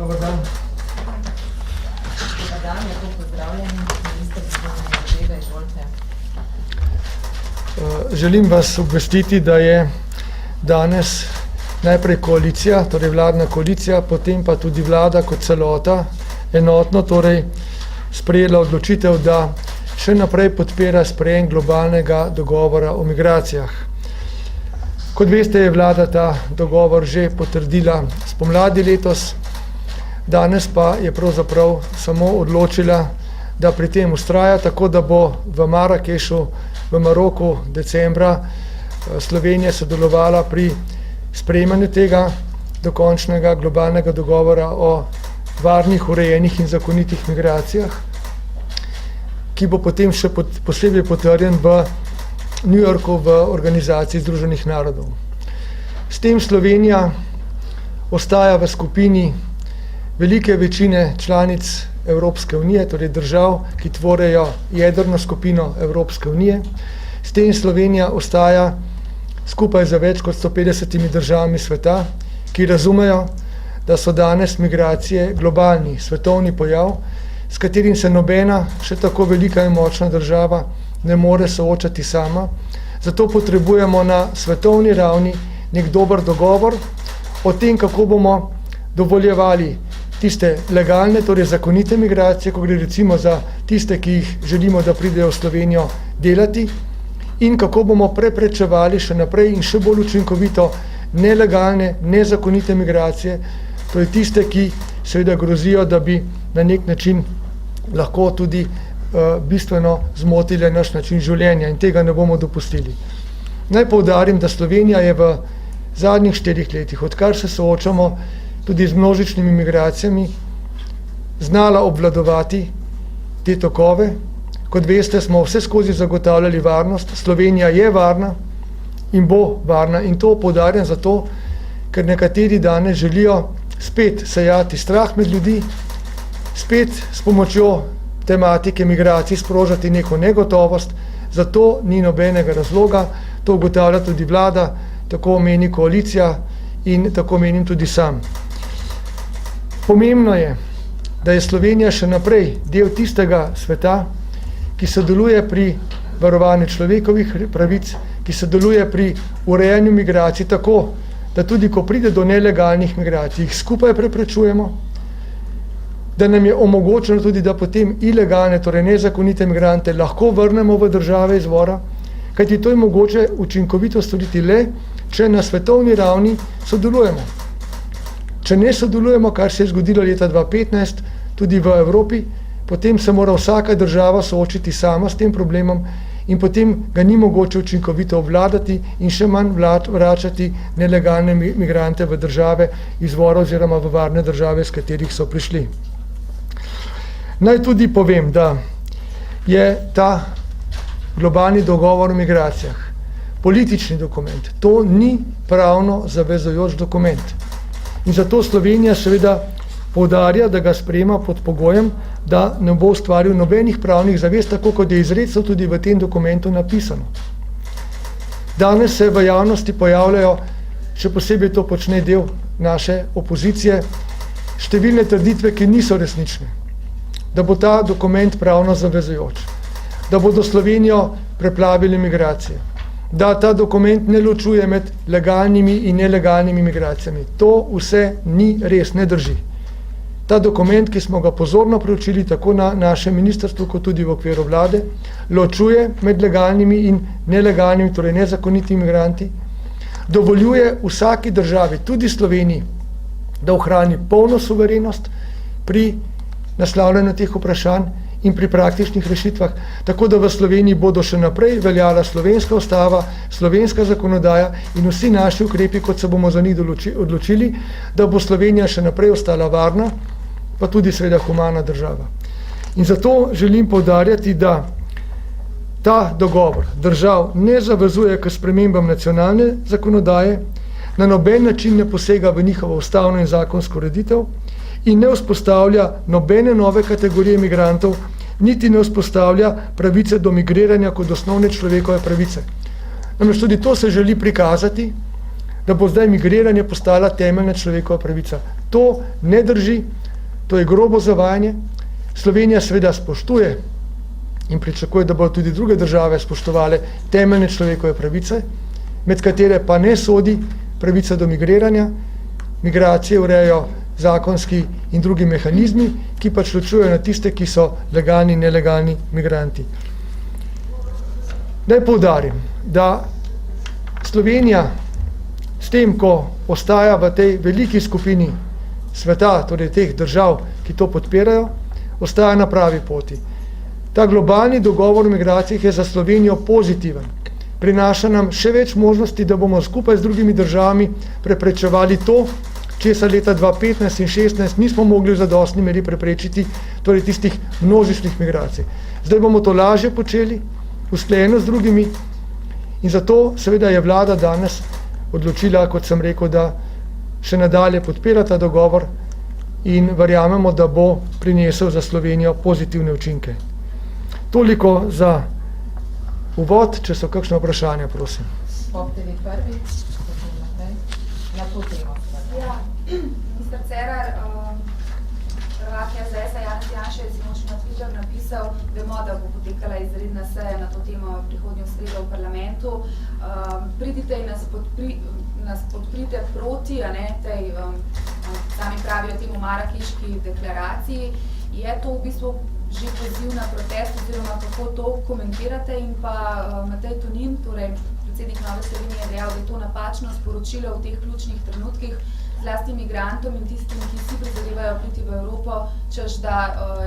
Dobar dan. Dobar dan, lepo pozdravljeni, minister za zadeve, izvolite. Želim vas obvestiti, da je danes najprej koalicija, torej vladna koalicija, potem pa tudi vlada kot celota enotno torej sprejela odločitev, da še naprej podpira sprejem globalnega dogovora o migracijah. Kot veste, je vlada ta dogovor že potrdila spomladi letos, danes pa je pravzaprav samo odločila, da pri tem vztraja, tako da bo v Marakešu, v Maroku decembra Slovenija sodelovala pri sprejemanju tega dokončnega globalnega dogovora o varnih, urejenih in zakonitih migracijah, ki bo potem še posebej potrjen v New Yorku v Organizaciji Združenih narodov. S tem Slovenija ostaja v skupini velike večine članic Evropske unije, torej držav, ki tvorejo jedrno skupino Evropske unije. S tem Slovenija ostaja skupaj za več kot 150 državami sveta, ki razumejo, da so danes migracije globalni, svetovni pojav, s katerim se nobena, še tako velika in močna država, ne more soočati sama. Zato potrebujemo na svetovni ravni nek dober dogovor o tem, kako bomo dovoljevali tiste legalne, torej zakonite migracije, ko gre recimo za tiste, ki jih želimo, da pridejo v Slovenijo delati, in kako bomo preprečevali še naprej in še bolj učinkovito nelegalne, nezakonite migracije, torej tiste, ki seveda grozijo, da bi na nek način lahko tudi bistveno zmotile naš način življenja in tega ne bomo dopustili. Naj poudarim, da Slovenija je v zadnjih 4 letih, odkar se soočamo tudi z množičnimi migracijami, znala obvladovati te tokove. Kot veste, smo vse skozi zagotavljali varnost. Slovenija je varna in bo varna in to poudarjam zato, ker nekateri danes želijo spet sejati strah med ljudi, spet s pomočjo tematike migracij sprožati neko negotovost, zato ni nobenega razloga, to ugotavlja tudi vlada, tako meni koalicija in tako menim tudi sam. Pomembno je, da je Slovenija še naprej del tistega sveta, ki sodeluje pri varovanju človekovih pravic, ki sodeluje pri urejanju migracij tako, da tudi ko pride do nelegalnih migracij, jih skupaj preprečujemo, da nam je omogočeno tudi, da potem ilegalne, torej nezakonite migrante lahko vrnemo v države izvora, kajti to je mogoče učinkovito storiti le, če na svetovni ravni sodelujemo. Če ne sodelujemo, kar se je zgodilo leta 2015, tudi v Evropi, potem se mora vsaka država soočiti sama s tem problemom in potem ga ni mogoče učinkovito obvladati in še manj vračati nelegalne migrante v države izvora oziroma v varne države, iz katerih so prišli. Naj tudi povem, da je ta globalni dogovor o migracijah politični dokument. To ni pravno zavezujoč dokument. In zato Slovenija seveda poudarja, da ga sprejema pod pogojem, da ne bo ustvaril nobenih pravnih zavez, tako kot je izrecno tudi v tem dokumentu napisano. Danes se v javnosti pojavljajo, še posebej to počne del naše opozicije, številne trditve, ki niso resnične. Da bo ta dokument pravno zavezujoč, da bodo Slovenijo preplavili migracije, da ta dokument ne ločuje med legalnimi in nelegalnimi migracijami. To vse ni res, ne drži. Ta dokument, ki smo ga pozorno preučili tako na našem ministrstvu, kot tudi v okviru vlade, ločuje med legalnimi in nelegalnimi, torej nezakonitimi migranti, dovoljuje vsaki državi, tudi Sloveniji, da ohrani polno suverenost pri naslavljanju teh vprašanj in pri praktičnih rešitvah, tako da v Sloveniji bodo še naprej veljala slovenska ustava, slovenska zakonodaja in vsi naši ukrepi, kot se bomo za njih odločili, da bo Slovenija še naprej ostala varna, pa tudi seveda humana država. In zato želim poudarjati, da ta dogovor držav ne zavezuje k spremembam nacionalne zakonodaje, na noben način ne posega v njihovo ustavno in zakonsko ureditev in ne vzpostavlja nobene nove kategorije migrantov, niti ne vzpostavlja pravice do migriranja kot osnovne človekove pravice. Namreč tudi to se želi prikazati, da bo zdaj migriranje postala temeljna človekova pravica. To ne drži, to je grobo zavajanje. Slovenija seveda spoštuje in pričakuje, da bodo tudi druge države spoštovale temeljne človekove pravice, med katere pa ne sodi pravica do migriranja. Migracije urejajo zakonski in drugi mehanizmi, ki pač ločujejo na tiste, ki so legalni in nelegalni migranti. Naj poudarim, da Slovenija s tem, ko ostaja v tej veliki skupini sveta, torej teh držav, ki to podpirajo, ostaja na pravi poti. Ta globalni dogovor o migracijah je za Slovenijo pozitiven. Prinaša nam še več možnosti, da bomo skupaj z drugimi državami preprečevali to, česar leta 2015 in 2016 nismo mogli v zadostni meri preprečiti, torej tistih množičnih migracij. Zdaj bomo to lažje počeli, usklajeno z drugimi, in zato seveda je vlada danes odločila, kot sem rekel, da še nadalje podpira ta dogovor in verjamemo, da bo prinesel za Slovenijo pozitivne učinke. Toliko za uvod, če so kakšne vprašanja, prosim. Pop TV prvi, potem naprej, na to temo. Ja, minister Cerar, prvak SDS-a Janez Janša je sinoči na Twitter napisal, vemo, da bo potekala izredna seja na to temo prihodnjo sredo v parlamentu. Pridite in nas podprite proti, tej, sami pravijo temu Marakeški deklaraciji. Je to v bistvu že poziv na protest, oziroma kako to komentirate? In pa Matej Tonin, torej predsednik Nove Slovenije, je dejal, da je to napačno sporočilo v teh ključnih trenutkih, zlasti migrantom in tistim, ki si prizadevajo priti v Evropo, češ da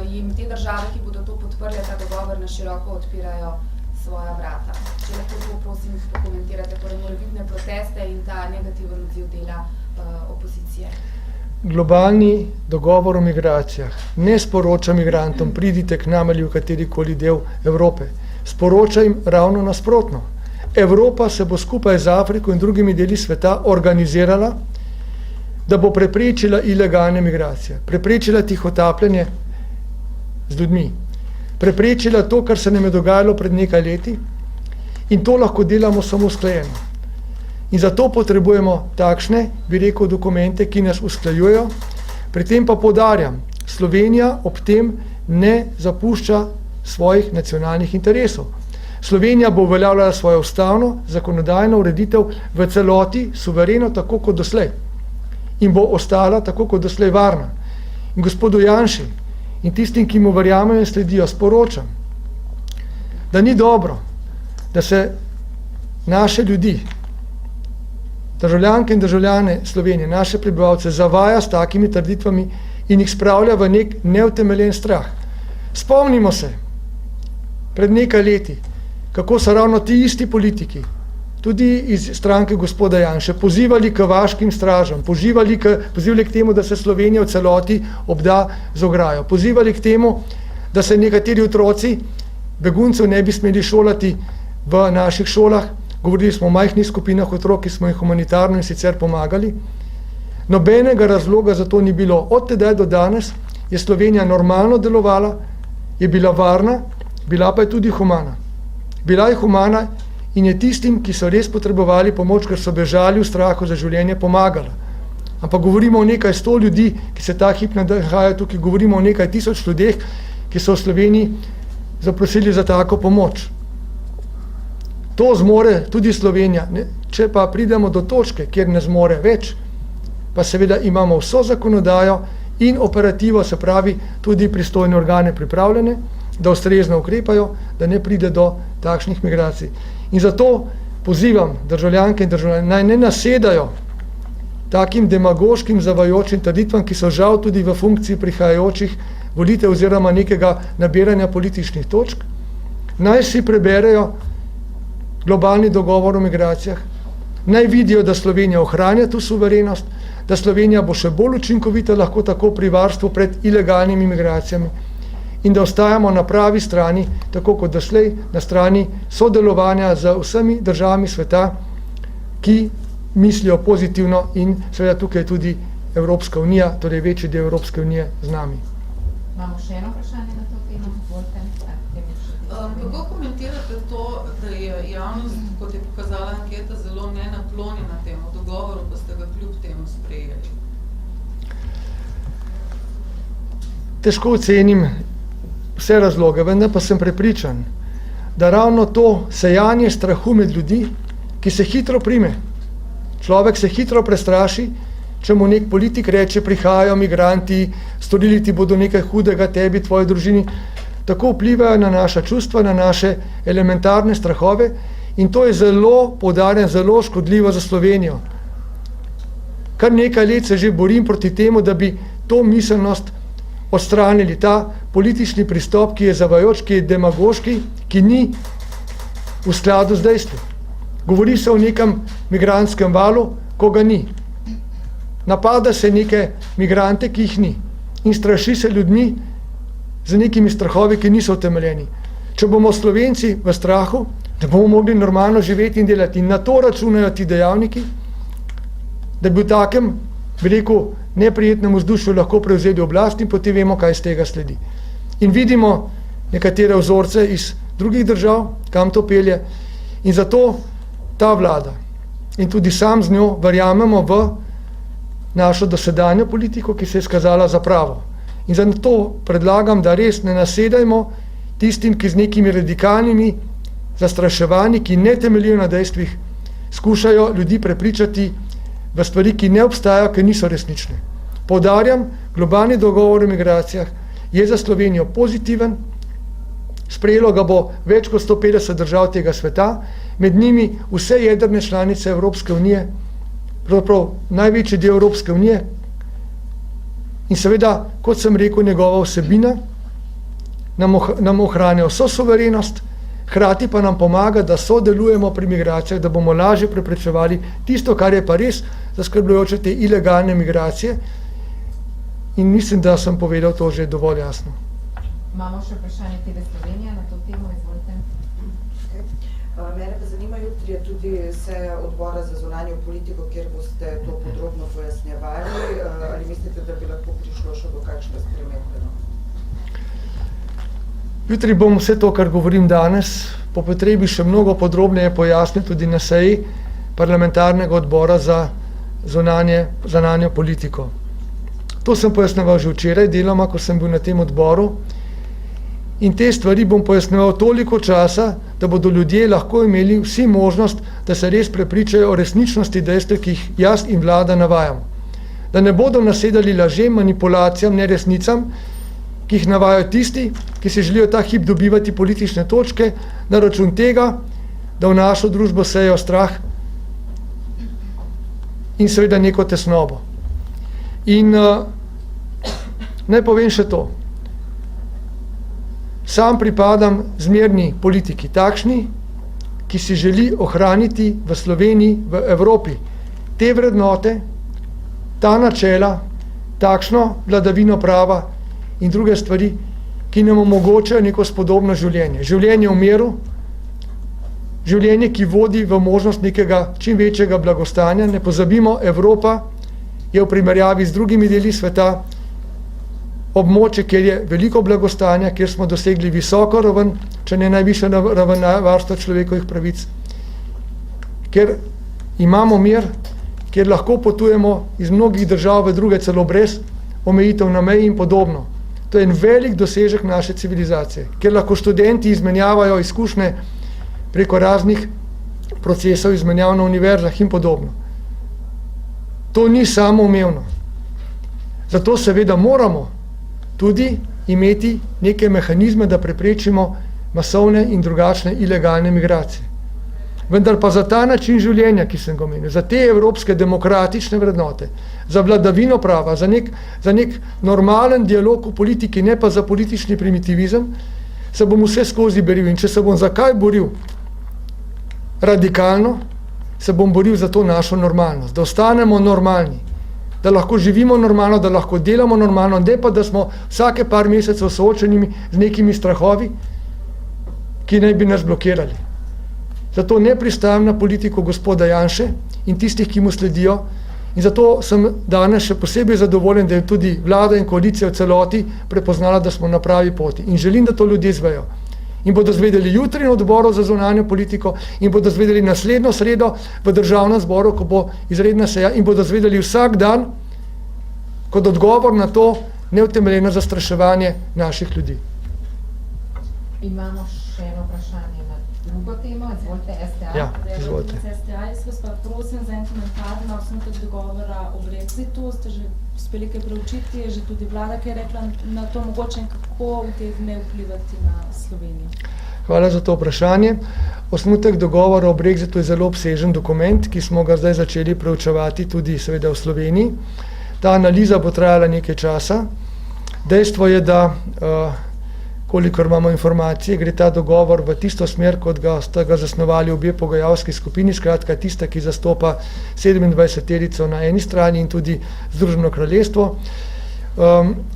jim te države, ki bodo to podprle, ta dogovor na široko odpirajo svoja vrata. Če lahko to, prosim, pokomentirate, torej morebitne proteste in ta negativen odziv dela opozicije. Globalni dogovor o migracijah ne sporoča migrantom, pridite k nam ali v katerikoli del Evrope. Sporoča jim ravno nasprotno. Evropa se bo skupaj z Afriko in drugimi deli sveta organizirala, da bo preprečila ilegalne migracije, preprečila tihotapljenje z ljudmi, preprečila to, kar se nam je dogajalo pred nekaj leti, in to lahko delamo samo usklajeno. In zato potrebujemo takšne, bi rekel, dokumente, ki nas usklajujejo. Pri tem pa poudarjam, Slovenija ob tem ne zapušča svojih nacionalnih interesov. Slovenija bo uveljavljala svojo ustavno, zakonodajno ureditev v celoti, suvereno, tako kot doslej. In bo ostala tako kot doslej varna. In gospodu Janši in tistim, ki mu verjamejo in sledijo, sporočam, da ni dobro, da se naše ljudi, državljanke in državljane Slovenije, naše prebivalce, zavaja s takimi trditvami in jih spravlja v nek neutemeljen strah. Spomnimo se, pred nekaj leti, kako so ravno ti isti politiki, tudi iz stranke gospoda Janše, pozivali k vaškim stražam, pozivali k temu, da se Slovenija v celoti obda z ograjo, pozivali k temu, da se nekateri otroci beguncev ne bi smeli šolati v naših šolah. Govorili smo o majhnih skupinah otrok, ki smo jih humanitarno in sicer pomagali. Nobenega razloga za to ni bilo. Od tedaj do danes je Slovenija normalno delovala, je bila varna, bila pa je tudi humana. Bila je humana in je tistim, ki so res potrebovali pomoč, ker so bežali v strahu za življenje, pomagala. Ampak govorimo o nekaj 100 ljudi, ki se ta hip nahajajo tukaj, govorimo o nekaj 1000 ljudeh, ki so v Sloveniji zaprosili za tako pomoč. To zmore tudi Slovenija. Če pa pridemo do točke, kjer ne zmore več, pa seveda imamo vso zakonodajo in operativo, se pravi tudi pristojne organe pripravljene, da ustrezno ukrepajo, da ne pride do takšnih migracij. In zato pozivam državljanke in državljane, naj ne nasedajo takim demagoškim zavajočim trditvam, ki so žal tudi v funkciji prihajajočih volitev oziroma nekega nabiranja političnih točk. Naj si preberejo globalni dogovor o migracijah, naj vidijo, da Slovenija ohranja tu suverenost, da Slovenija bo še bolj učinkovita lahko tako pri varstvu pred ilegalnimi migracijami in da ostajamo na pravi strani, tako kot doslej, na strani sodelovanja z vsemi državami sveta, ki mislijo pozitivno in seveda tukaj tudi Evropska unija, torej večji del Evropske unije z nami. Imamo še eno vprašanje na to temo? Volite? Kako komentirate to, da je javnost, kot je pokazala anketa, zelo nenaklonjena temu dogovoru, pa ste ga kljub temu sprejeli? Težko ocenim vse razloge, vendar pa sem prepričan, da ravno to sejanje strahu med ljudi, ki se hitro prime. Človek se hitro prestraši, če mu nek politik reče, prihajajo migranti, storili ti bodo nekaj hudega, tebi, tvoji družini. Tako vplivajo na naša čustva, na naše elementarne strahove in to je zelo poudarjeno, zelo škodljivo za Slovenijo. Kar nekaj let se že borim proti temu, da bi to miselnost odstranili, ta politični pristop, ki je zavajajoč, ki je demagoški, ki ni v skladu z dejstvom. Govori se o nekem migrantskem valu, ko ga ni. Napada se neke migrante, ki jih ni. In straši se ljudmi z nekimi strahovi, ki niso utemeljeni. Če bomo Slovenci v strahu, da bomo mogli normalno živeti in delati, in na to računajo ti dejavniki, da bi v takem, bi rekel, neprijetnem vzdušju lahko prevzeli oblast in potem vemo, kaj iz tega sledi. In vidimo nekatere vzorce iz drugih držav, kam to pelje. In zato ta vlada in tudi sam z njo verjamemo v našo dosedanjo politiko, ki se je izkazala za pravo. In zato predlagam, da res ne nasedajmo tistim, ki z nekimi radikalnimi zastraševanji, ki ne temeljijo na dejstvih, skušajo ljudi prepričati v stvari, ki ne obstajajo, ki niso resnične. Poudarjam, globalni dogovor o migracijah je za Slovenijo pozitiven, sprejelo ga bo več kot 150 držav tega sveta, med njimi vse jedrne članice Evropske unije, pravzaprav največji del Evropske unije, in seveda, kot sem rekel, njegova vsebina nam ohranja vso suverenost, hkrati pa nam pomaga, da sodelujemo pri migracijah, da bomo lažje preprečevali tisto, kar je pa res zaskrbljujoče, te ilegalne migracije. In mislim, da sem povedal to že dovolj jasno. Imamo še vprašanje TV Slovenije na to temo, izvolite. Mene pa zanima, jutri je tudi seja odbora za zunanjo politiko, kjer boste to podrobno pojasnjevali. Ali mislite, da bi lahko prišlo še do kakšne spremembe? Jutri bom vse to, kar govorim danes, po potrebi še mnogo podrobneje pojasnil tudi na seji parlamentarnega odbora za zunanjo politiko. To sem pojasnjeval že včeraj, deloma, ko sem bil na tem odboru. In te stvari bom pojasnjeval toliko časa, da bodo ljudje lahko imeli vsi možnost, da se res prepričajo o resničnosti dejstev, ki jih jaz in vlada navajamo. Da ne bodo nasedali lažem, manipulacijam, neresnicam, ki jih navajajo tisti, ki si želijo ta hip dobivati politične točke, na račun tega, da v našo družbo sejo strah in seveda neko tesnobo. In naj povem še to. Sam pripadam zmerni politiki, takšni, ki si želi ohraniti v Sloveniji, v Evropi te vrednote, ta načela, takšno vladavino prava in druge stvari, ki nam omogočajo neko spodobno življenje. Življenje v miru, življenje, ki vodi v možnost nekega čim večjega blagostanja. Ne pozabimo, Evropa je v primerjavi z drugimi deli sveta območje, kjer je veliko blagostanja, kjer smo dosegli visoko raven, če ne najvišja raven varstva človekovih pravic, kjer imamo mir, kjer lahko potujemo iz mnogih držav v druge celo brez omejitev na meji in podobno. To je en velik dosežek naše civilizacije, kjer lahko študenti izmenjavajo izkušnje preko raznih procesov izmenjav na univerzah in podobno. To ni samoumevno. Zato seveda moramo tudi imeti neke mehanizme, da preprečimo masovne in drugačne ilegalne migracije. Vendar pa za ta način življenja, ki sem ga omenil, za te evropske demokratične vrednote, za vladavino prava, za nek normalen dialog v politiki, ne pa za politični primitivizem, se bom vse skozi boril. In če se bom zakaj boril radikalno, se bom boril za to našo normalnost, da ostanemo normalni, da lahko živimo normalno, da lahko delamo normalno, ne pa da smo vsake par mesecev soočeni z nekimi strahovi, ki naj bi nas blokirali. Zato ne pristajam na politiko gospoda Janše in tistih, ki mu sledijo, in zato sem danes še posebej zadovoljen, da je tudi vlada in koalicija v celoti prepoznala, da smo na pravi poti. In želim, da to ljudje zvejo. In bodo zvedeli jutri na odboru za zunanjo politiko in bodo zvedeli naslednjo sredo v državnem zboru, ko bo izredna seja in bodo zvedeli vsak dan kot odgovor na to neutemeljeno zastraševanje naših ljudi. Imamo še eno vprašanje na drugo temo, izvolite STA. Ja, izvolite. STA, jaz vas pa prosim za en komentar na osnutek dogovora o Brexitu. Ste že uspeli kaj preučiti, je že tudi vlada kaj rekla na to mogoče in kako utegne vplivati na Slovenijo? Hvala za to vprašanje. Osnutek dogovora o Brexitu je zelo obsežen dokument, ki smo ga zdaj začeli preučevati tudi seveda v Sloveniji. Ta analiza bo trajala nekaj časa. Dejstvo je, da kolikor imamo informacije, gre ta dogovor v tisto smer, kot sta ga zasnovali obe pogajalski skupini, skratka tista, ki zastopa 27-terico na eni strani in tudi Združeno kraljestvo.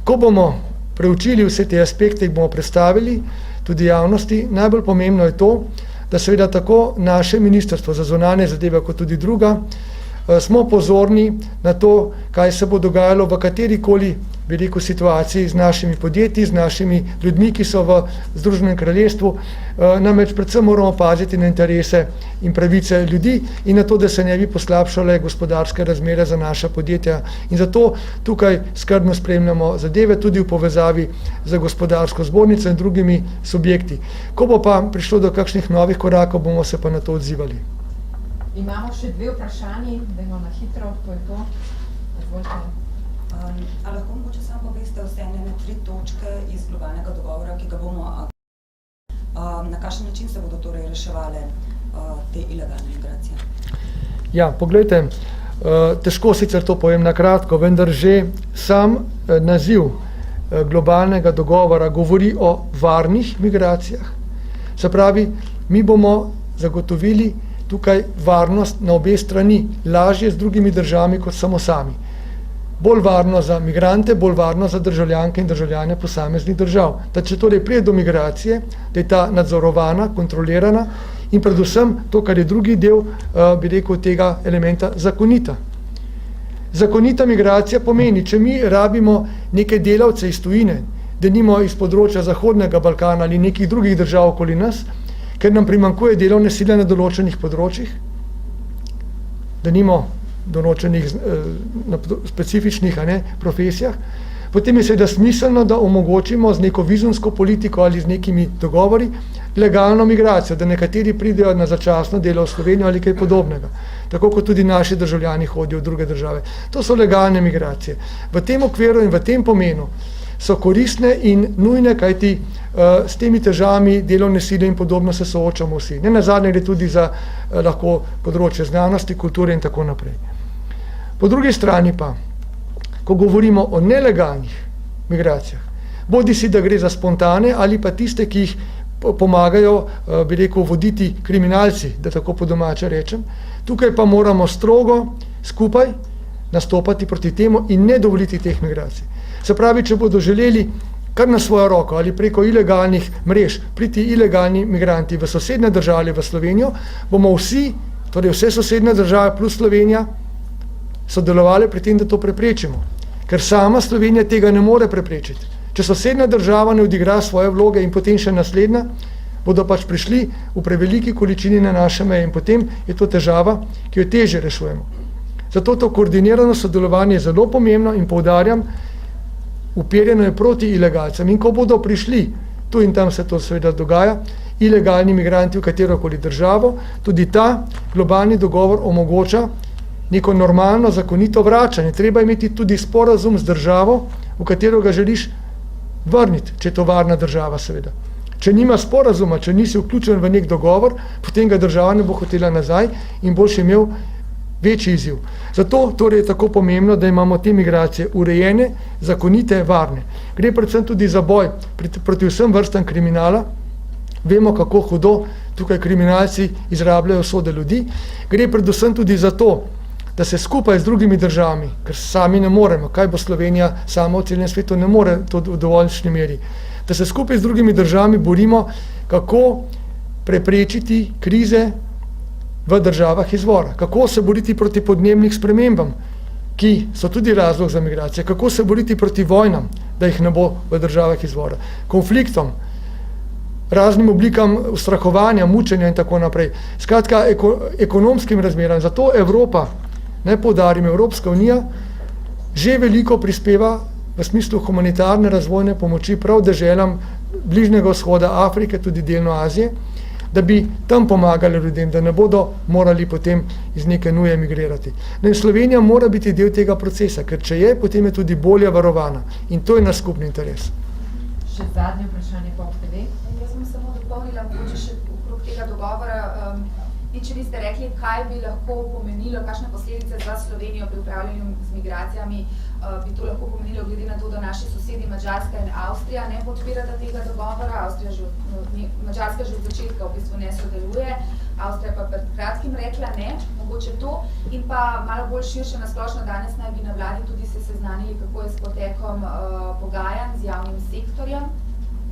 Ko bomo preučili vse te aspekte, jih bomo predstavili tudi javnosti, najbolj pomembno je to, da seveda tako naše ministrstvo za zunanje zadeve kot tudi druga smo pozorni na to, kaj se bo dogajalo v katerikoli veliko situaciji z našimi podjetji, z našimi ljudmi, ki so v Združenem kraljestvu. Namreč predvsem moramo paziti na interese in pravice ljudi in na to, da se ne bi poslabšale gospodarske razmere za naša podjetja. In zato tukaj skrbno spremljamo zadeve tudi v povezavi z gospodarsko zbornico in drugimi subjekti. Ko bo pa prišlo do kakšnih novih korakov, bomo se pa na to odzivali. Imamo še dve vprašanji, dajmo na hitro, to je to. Izvolite. A lahko mogoče samo poveste vseeno 3 točke iz globalnega dogovora, ki ga bomo, na kakšen način se bodo torej reševale te ilegalne migracije? Ja, poglejte, težko sicer to povem na kratko, vendar že sam naziv globalnega dogovora govori o varnih migracijah. Se pravi, mi bomo zagotovili tukaj varnost na obe strani, lažje z drugimi državami kot samo sami. Bolj varno za migrante, bolj varno za državljanke in državljane posameznih držav. Da če torej pride do migracije, da je ta nadzorovana, kontrolirana in predvsem to, kar je drugi del, bi rekel, tega elementa, zakonita. Zakonita migracija pomeni, če mi rabimo neke delavce iz tujine, denimo iz področja Zahodnega Balkana ali nekih drugih držav okoli nas, ker nam primanjkuje delovne sile na določenih področjih, denimo določenih na specifičnih profesijah, potem je seveda smiselno, da omogočimo z neko vizumsko politiko ali z nekimi dogovori legalno migracijo, da nekateri pridejo na začasno delo v Slovenijo ali kaj podobnega, tako kot tudi naši državljani hodijo v druge države. To so legalne migracije. V tem okviru in v tem pomenu so koristne in nujne, kajti s temi težavami delovne sile in podobno se soočamo vsi. Ne nazadnje gre tudi za lahko področje znanosti, kulture in tako naprej. Po drugi strani pa, ko govorimo o nelegalnih migracijah, bodi si, da gre za spontane ali pa tiste, ki jih pomagajo, bi rekel, voditi kriminalci, da tako po domače rečem, tukaj pa moramo strogo skupaj nastopati proti temu in ne dovoliti teh migracij. Se pravi, če bodo želeli kar na svojo roko ali preko ilegalnih mrež priti ilegalni migranti v sosednje države ali v Slovenijo, bomo vsi, torej vse sosednje države plus Slovenija, sodelovali pri tem, da to preprečimo. Ker sama Slovenija tega ne more preprečiti. Če sosednja država ne odigra svoje vloge in potem še naslednja, bodo pač prišli v preveliki količini na naše meje in potem je to težava, ki jo težje rešujemo. Zato to koordinirano sodelovanje je zelo pomembno in poudarjam, uperjeno je proti ilegalcem. In ko bodo prišli, tu in tam se to seveda dogaja, ilegalni migranti v katerokoli državo, tudi ta globalni dogovor omogoča neko normalno, zakonito vračanje. Treba imeti tudi sporazum z državo, v katero ga želiš vrniti, če je to varna država seveda. Če nima sporazuma, če nisi vključen v nek dogovor, potem ga država ne bo hotela nazaj in boš imel večji izziv. Zato torej je tako pomembno, da imamo te migracije urejene, zakonite, varne. Gre predvsem tudi za boj proti vsem vrstam kriminala. Vemo, kako hudo tukaj kriminalci izrabljajo usode ljudi. Gre predvsem tudi za to, da se skupaj z drugimi državami, ker sami ne moremo, kaj bo Slovenija sama v celem svetu, ne more to v dovoljšnji meri, da se skupaj z drugimi državami borimo, kako preprečiti krize v državah izvora, kako se boriti proti podnebnim spremembam, ki so tudi razlog za migracije, kako se boriti proti vojnam, da jih ne bo v državah izvora, konfliktom, raznim oblikam ustrahovanja, mučenja in tako naprej. Skratka, ekonomskim razmeram. Zato Evropa, ne poudarim, Evropska unija že veliko prispeva v smislu humanitarne razvojne pomoči prav deželam Bližnjega vzhoda, Afrike, tudi delno Azije, da bi tam pomagali ljudem, da ne bodo morali potem iz neke nuje emigrirati. Slovenija mora biti del tega procesa, ker če je, potem je tudi bolje varovana in to je naš skupni interes. Še zadnje vprašanje po TV. Jaz sem samo dopolnila, mogoče še okrog tega dogovora. Nič niste rekli, kaj bi lahko pomenilo, kakšne posledice za Slovenijo pri upravljanju z migracijami bi to lahko pomenilo, glede na to, da naši sosedi Madžarska in Avstrija ne podpirata tega dogovora. Madžarska že od začetka v bistvu ne sodeluje, Avstrija pa pred kratkim rekla ne, mogoče to. In pa malo bolj širše nasplošno danes naj bi na vladi tudi se seznanili, kako je s potekom pogajanj z javnim sektorjem.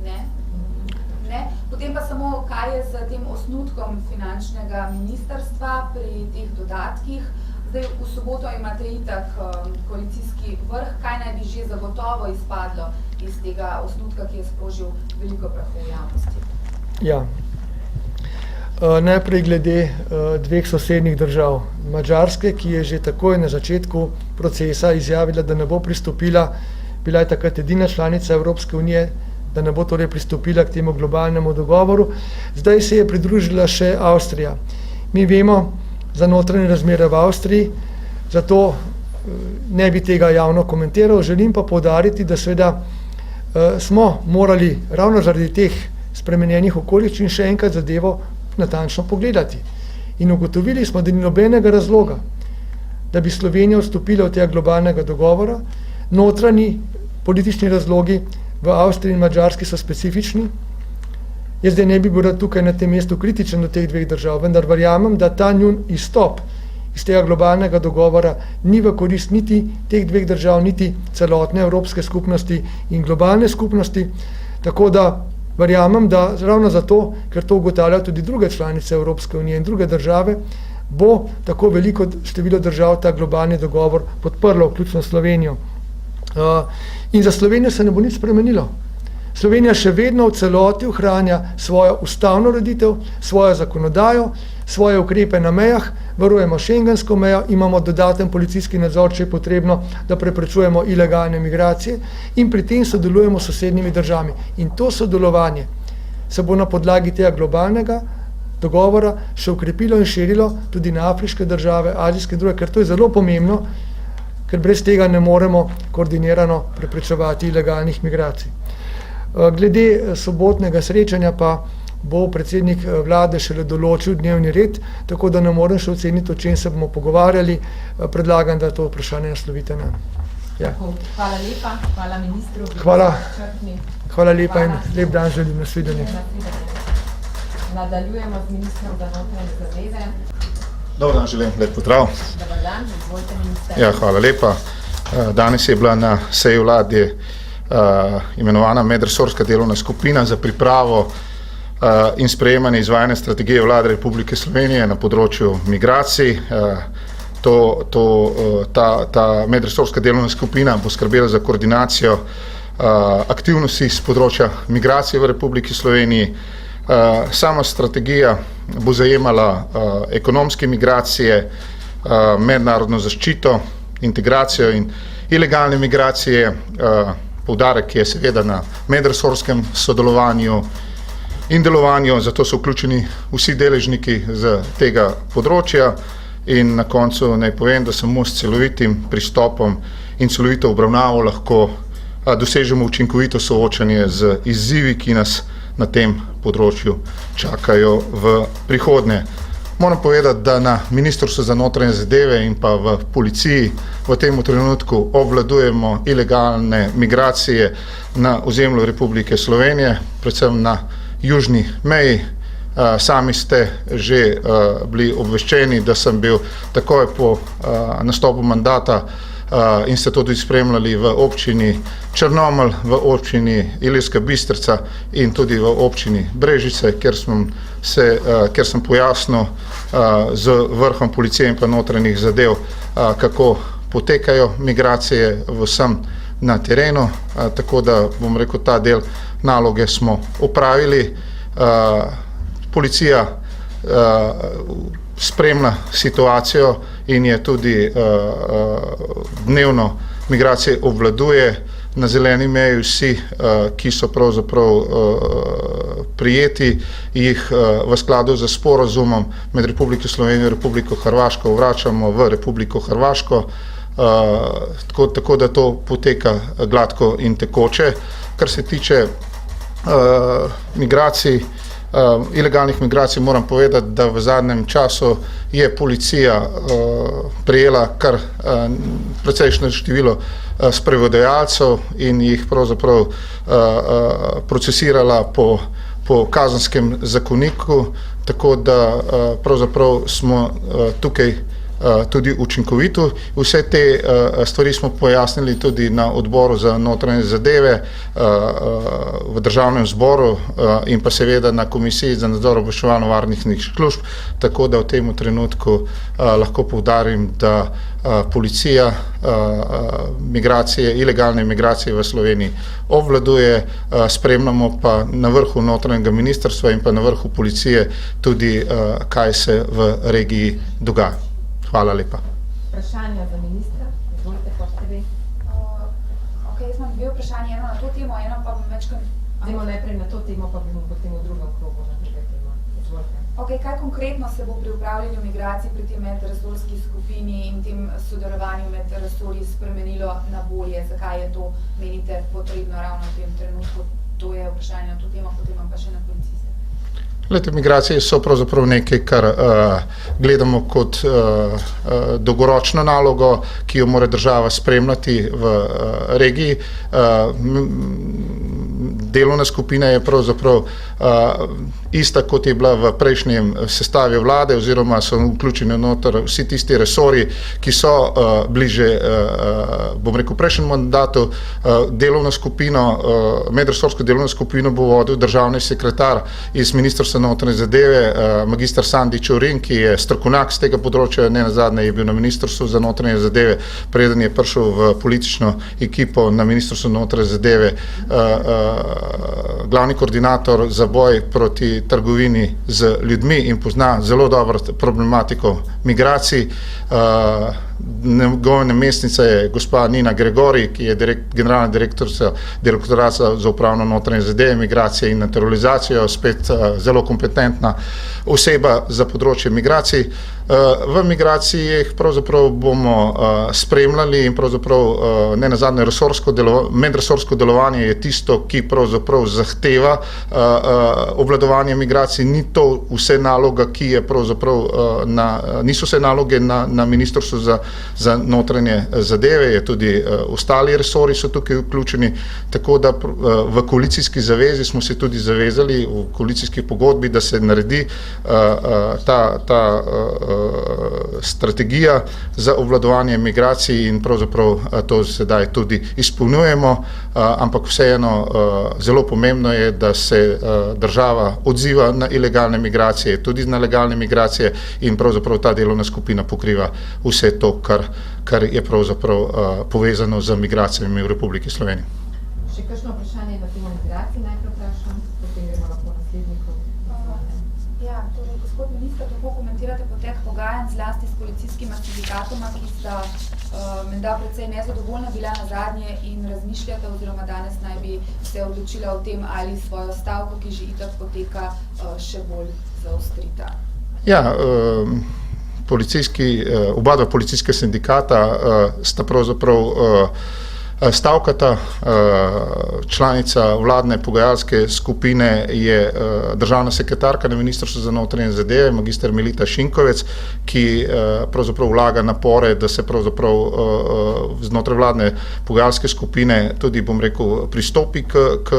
Ne? Potem pa samo, kaj je z tem osnutkom finančnega ministrstva pri teh dodatkih. Zdaj, v soboto imate itak koalicijski vrh, kaj naj bi že zagotovo izpadlo iz tega osnutka, ki je sprožil veliko prahu v javnosti? Ja. Najprej glede dveh sosednjih držav. Madžarske, ki je že takoj na začetku procesa izjavila, da ne bo pristopila, bila je takrat edina članica Evropske unije, da ne bo torej pristopila k temu globalnemu dogovoru. Zdaj se je pridružila še Avstrija. Mi vemo za notranje razmere v Avstriji, zato ne bi tega javno komentiral. Želim pa poudariti, da seveda smo morali ravno zaradi teh spremenjenih okoliščin še enkrat zadevo natančno pogledati. In ugotovili smo, da ni nobenega razloga, da bi Slovenija odstopila od tega globalnega dogovora. Notranji politični razlogi v Avstriji in Madžarski so specifični. Jaz zdaj ne bi bil tukaj na tem mestu kritičen do teh dveh držav, vendar verjamem, da ta njun izstop iz tega globalnega dogovora ni v korist niti teh dveh držav, niti celotne evropske skupnosti in globalne skupnosti. Tako da verjamem, da ravno zato, ker to ugotavljajo tudi druge članice Evropske unije in druge države, bo tako veliko število držav ta globalni dogovor podprlo, vključno Slovenijo. In za Slovenijo se ne bo nič spremenilo. Slovenija še vedno v celoti ohranja svojo ustavno ureditev, svojo zakonodajo, svoje ukrepe na mejah, varujemo šengensko mejo, imamo dodaten policijski nadzor, če je potrebno, da preprečujemo ilegalne migracije in pri tem sodelujemo s sosednjimi državami. In to sodelovanje se bo na podlagi tega globalnega dogovora še ukrepilo in širilo tudi na afriške države, azijske druge, ker to je zelo pomembno, ker brez tega ne moremo koordinirano preprečevati ilegalnih migracij. Glede sobotnega srečanja pa bo predsednik vlade šele določil dnevni red, tako da ne morem še oceniti, o čem se bomo pogovarjali. Predlagam, da to vprašanje naslovite na. Ja. Hvala lepa, hvala ministru. Hvala lepa in lep dan želim, nasvidenje. Nadaljujemo z ministrom za notranje zadeve. Dobar dan, želim, lep pozdrav. Dobar dan, izvolite minister. Ja, hvala lepa. Danes je bila na seji vlade imenovana medresorska delovna skupina za pripravo in sprejemanje izvajanja strategije Vlade Republike Slovenije na področju migracij. Ta medresorska delovna skupina bo skrbela za koordinacijo aktivnosti z področja migracij v Republiki Sloveniji. Sama strategija bo zajemala ekonomske migracije, mednarodno zaščito, integracijo in ilegalne migracije. Poudarek je seveda na medresorskem sodelovanju in delovanju, zato so vključeni vsi deležniki z tega področja in na koncu naj povem, da samo s celovitim pristopom in celovito obravnavo lahko dosežemo učinkovito soočanje z izzivi, ki nas na tem področju čakajo v prihodnje. Moram povedati, da na Ministrstvu za notranje zadeve in pa v policiji v tem trenutku obvladujemo ilegalne migracije na ozemlju Republike Slovenije, predvsem na južni meji. Sami ste že bili obveščeni, da sem bil takoj po nastopu mandata in ste to tudi spremljali v občini Črnomelj, v občini Ilirska Bistrica in tudi v občini Brežice, kjer sem pojasnil z vrhom policije in pa notranjih zadev, kako potekajo migracije vsem na terenu, tako da bom rekel, ta del naloge smo opravili. Policija spremlja situacijo in je tudi dnevno migracije obvladuje. Na zeleni meji vsi, ki so pravzaprav prijeti, jih v skladu z sporazumom med Republiko Slovenijo in Republiko Hrvaško vračamo v Republiko Hrvaško, tako da to poteka gladko in tekoče. Kar se tiče migracij, ilegalnih migracij, moram povedati, da v zadnjem času je policija prejela kar precejšnje število sprevodajalcev in jih pravzaprav procesirala po kazenskem zakoniku, tako da pravzaprav smo tukaj tudi učinkovito. Vse te stvari smo pojasnili tudi na odboru za notranje zadeve v državnem zboru in pa seveda na komisiji za nadzor obveščevalno-varnostnih služb, tako da v tem trenutku lahko poudarim, da policija migracije, ilegalne migracije v Sloveniji obvladuje, spremljamo pa na vrhu notranjega ministrstva in pa na vrhu policije tudi, kaj se v regiji dogaja. Hvala lepa. Vprašanja za ministra, izvolite, pošte. Jaz imam dve vprašanje, eno na to temo, eno pa večkrat... Dajmo najprej na to temo, pa bomo potem v drugem krogu na druge temo. Izvolite. Kaj konkretno se bo pri upravljanju migracij pri tem medresorski skupini in tem sodelovanju med resorji spremenilo na bolje? Zakaj je to, menite, potrebno ravno v tem trenutku? To je vprašanje na to temo, potem pa še na policiste. Glede, migracije so pravzaprav nekaj, kar gledamo kot dolgoročno nalogo, ki jo mora država spremljati v regiji. Delovna skupina je pravzaprav ista, kot je bila v prejšnjem sestavi vlade, oziroma so vključeni noter vsi tisti resorji, ki so bliže, bom rekel, prejšnjem mandatu. Delovno skupino, medresorsko delovno skupino bo vodil državni sekretar iz Ministrstva notranje zadeve, magister Sandi Čurin, ki je strokovnjak z tega področja, ne nazadnje je bil na Ministrstvu za notranje zadeve, preden je prišel v politično ekipo na Ministrstvu notranje zadeve, glavni koordinator za boj proti trgovini z ljudmi in pozna zelo dobro problematiko migracij. Njegova namestnica je gospa Nina Gregori, ki je generalna direktorica Direktorata za upravno notranje zadeve, migracije in naturalizacijo, spet zelo kompetentna oseba za področje migracij. V migracijah pravzaprav bomo spremljali in pravzaprav ne nazadnje medresorsko delovanje je tisto, ki pravzaprav zahteva obvladovanje migracij. Ni to vse naloga, ki je pravzaprav niso vse naloge na Ministrstvu za notranje zadeve, je tudi ostali resorji so tukaj vključeni, tako da v koalicijski zavezi smo se tudi zavezali v koalicijski pogodbi, da se naredi ta strategija za obvladovanje migracij in pravzaprav to sedaj tudi izpolnjujemo, ampak vseeno zelo pomembno je, da se država odziva na ilegalne migracije, tudi na legalne migracije in pravzaprav ta delovna skupina pokriva vse to, kar je pravzaprav povezano z migracijami v Republiki Sloveniji. Še kakšno vprašanje na temo migracij najprej vprašam, potem gremo lahko nasledniku. Torej, gospod minister, kako komentirate potek pogajanj zlasti s policijskima sindikatoma, ki sta menda precej nezadovoljna bila na zadnje in razmišljate oziroma danes naj bi se odločila o tem, ali svojo stavko, ki že itak poteka, še bolj zaostrita? Ja, oba dva policijska sindikata sta pravzaprav stavkata. Članica vladne pogajalske skupine je državna sekretarka na Ministrstvu za notranje zadeve, magister Melita Šinkovec, ki pravzaprav vlaga napore, da se pravzaprav znotraj vladne pogajalske skupine tudi, bom rekel, pristopi k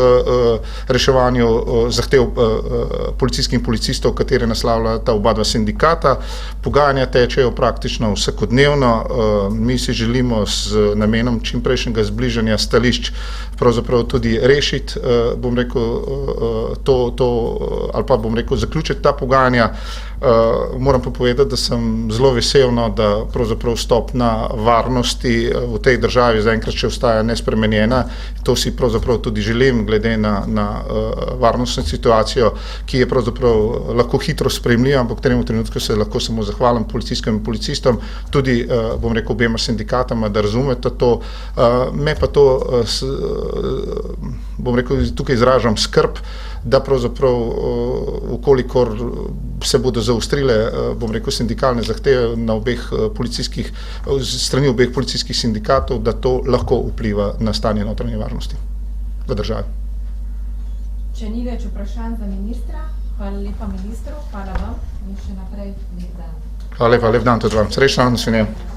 reševanju zahtev policijskih in policistov, katere naslavlja ta oba dva sindikata. Pogajanja tečejo praktično vsakodnevno. Mi si želimo z namenom čimprejšnjega zbližanja stališč pravzaprav tudi rešiti, bom rekel, to ali pa bom rekel, zaključiti ta pogajanja. Moram pa povedati, da sem zelo vesel, no, da pravzaprav stopnja varnosti v tej državi zaenkrat še ostaja nespremenjena. To si pravzaprav tudi želim, glede na varnostno situacijo, ki je pravzaprav lahko hitro sprejemljiva, ampak v tem trenutku se lahko samo zahvalim policistkam in policistom, tudi, bom rekel, obema sindikatama, da razumete to. Me pa to, bom rekel, tukaj izražam skrb, da pravzaprav, ukolikor se bodo zaostrile, bom rekel, sindikalne zahteve na strani obeh policijskih sindikatov, da to lahko vpliva na stanje notranje varnosti v državi. Če ni več vprašanj za ministra, hvala lepa ministru, hvala vam in še naprej lep dan. Hvala lepa, lep dan tudi vam. Srečno, nasvidenje.